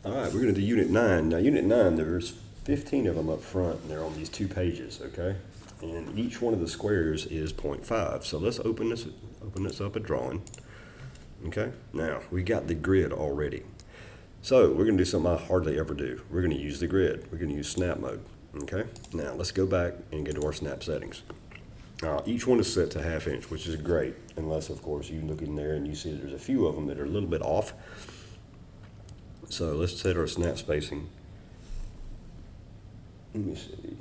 All right, we're going to do Unit 9. Now, Unit 9, there's 15 of them up front, and they're on these 2 pages, okay? And each one of the squares is 0.5. So let's open this up a drawing, okay? Now, we got the grid already. So we're going to do something I hardly ever do. We're going to use the grid. We're going to use snap mode, okay? Now, let's go back and go to our snap settings. Each one is set to 1/2 inch, which is great, unless, of course, you look in there and you see there's a few of them that are a little bit off. So let's set our snap spacing. Let me see.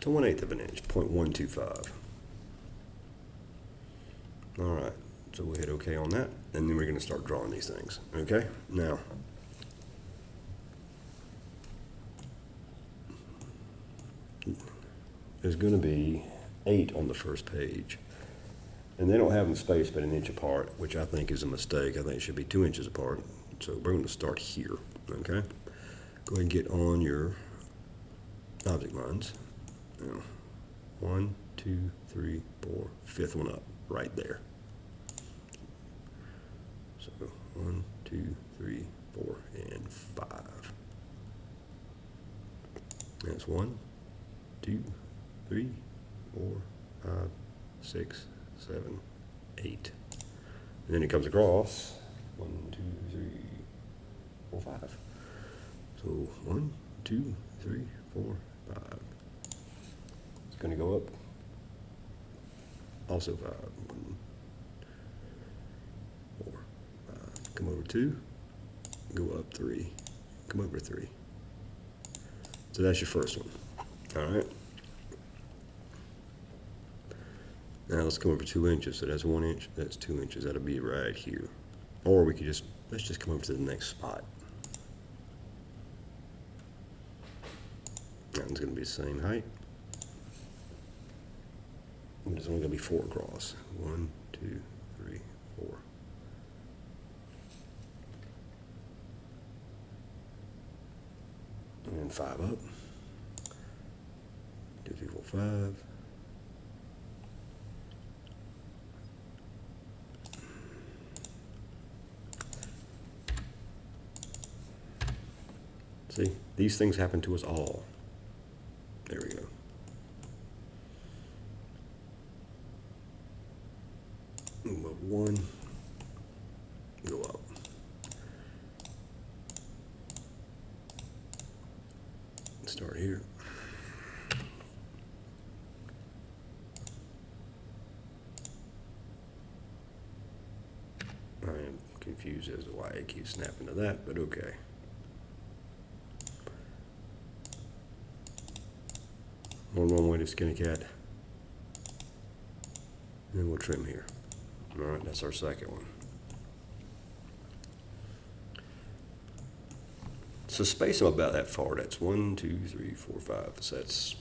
To 1/8 of an inch, 0.125. All right, so we'll hit OK on that, and then we're going to start drawing these things. Okay, now. There's going to be 8 on the first page. And they don't have them spaced but 1 inch apart, which I think is a mistake. I think it should be 2 inches apart. So we're going to start here, okay? Go ahead and get on your object lines. Now, 1, 2, 3, 4, 5th one up, right there. So 1, 2, 3, 4, and 5. That's 1, 2, 3, 4, 5, 6, 7, 8. And then it comes across 1, 2, 3, 4, 5. So 1, 2, 3, 4, 5. It's going to go up. Also 5. 1, 4, 5. Come over 2. Go up 3. Come over 3. So that's your first one. All right. Now let's come over 2 inches. So that's 1 inch. That's 2 inches. That'll be right here. Or we could let's just come over to the next spot. That one's going to be the same height. And it's only going to be 4 across. 1, 2, 3, 4. And 5 up. 2, 3, 4, 5. See, these things happen to us all. There we go. Move up 1. Go up. Start here. I am confused as to why it keeps snapping to that, but okay. One way to skin a cat. And then we'll trim here. All right, that's our second one. So space them about that far. That's 1, 2, 3, 4, 5. So that's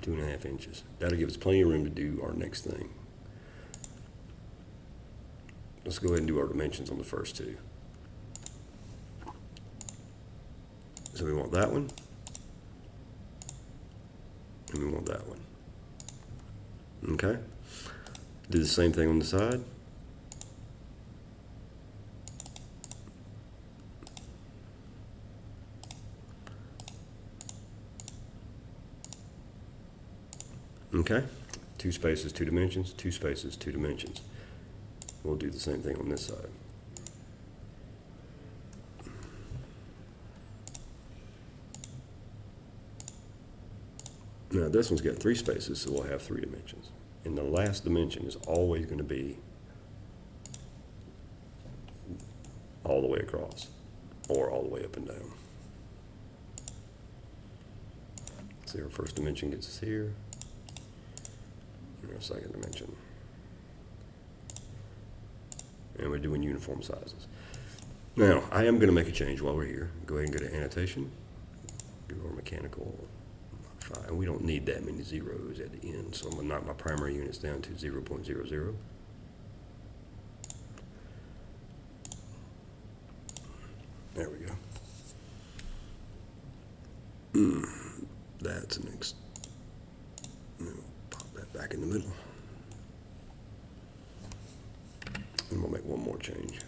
2.5 inches. That'll give us plenty of room to do our next thing. Let's go ahead and do our dimensions on the first 2. So we want that one. And we want that one. Okay? Do the same thing on the side. Okay? 2 spaces, 2 dimensions, 2 spaces, 2 dimensions. We'll do the same thing on this side. Now this one's got 3 spaces, so we'll have 3 dimensions. And the last dimension is always going to be all the way across, or all the way up and down. See, our first dimension gets us here, and our second dimension. And we're doing uniform sizes. Now, I am going to make a change while we're here. Go ahead and go to annotation, do our mechanical. And we don't need that many zeros at the end, so I'm going to knock my primary units down to 0.00. There we go. That's next. Pop that back in the middle. make one more change.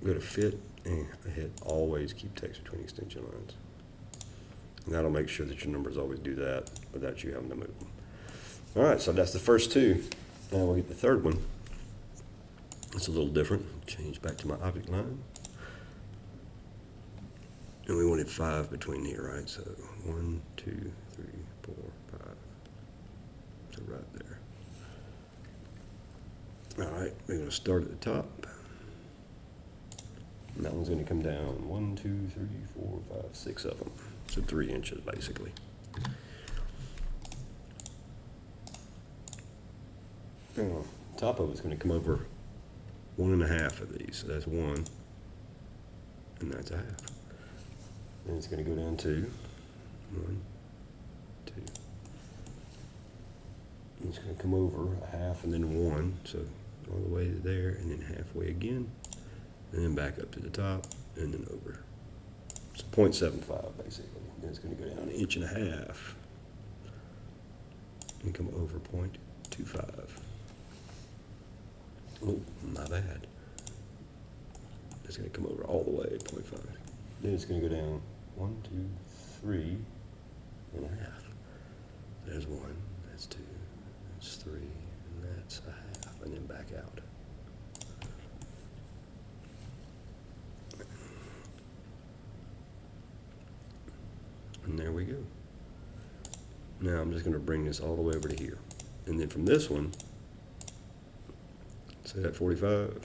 Go to fit and hit always keep text between extension lines. And that'll make sure that your numbers always do that without you having to move them. All right, so that's the first two. Now we'll get the third one. It's a little different. Change back to my object line. And we wanted 5 between here, right? So 1, 2, 3, 4, 5. So right there. All right, we're going to start at the top. And that one's going to come down 1, 2, 3, 4, 5, 6 of them. So 3 inches basically. Now, top of it's going to come over 1.5 of these. So that's 1, and that's a half. Then it's going to go down to 1, 2. And it's going to come over a half and then 1, so all the way to there, and then halfway again, and then back up to the top, and then over. So 0.75 basically. Then it's going to go down 1.5 inches and come over 0.25. Oh, my bad. It's going to come over all the way 0.5. Then it's going to go down 1, 2, 3.5. There's 1, that's 2, that's 3, and that's a half, and then back out. And there we go. Now I'm just going to bring this all the way over to here. And then from this one, say that 45.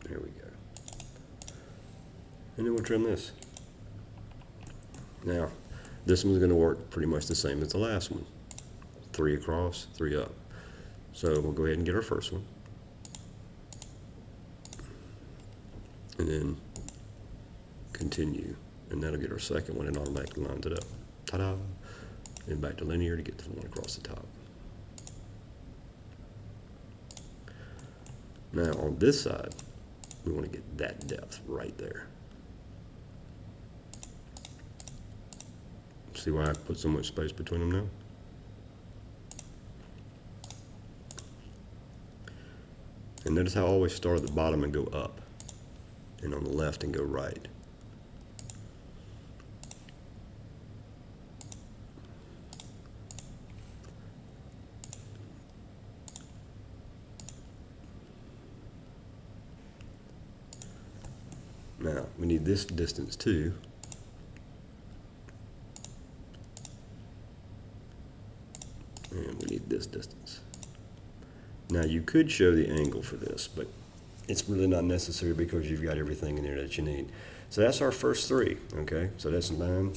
There we go. And then we'll trim this. Now, this one's going to work pretty much the same as the last one. 3 across, 3 up. So we'll go ahead and get our first one. And then continue. And that'll get our second one and automatically lines it up. Ta-da! And back to linear to get the one across the top. Now on this side, we want to get that depth right there. See why I put so much space between them now? And notice how I always start at the bottom and go up, and on the left and go right. Now, we need this distance too. And we need this distance. Now, you could show the angle for this, but it's really not necessary because you've got everything in there that you need. So that's our first 3, okay? So that's 9,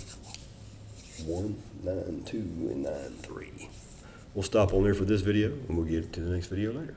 1, 9, 2, and 9, 3. We'll stop on there for this video, and we'll get to the next video later.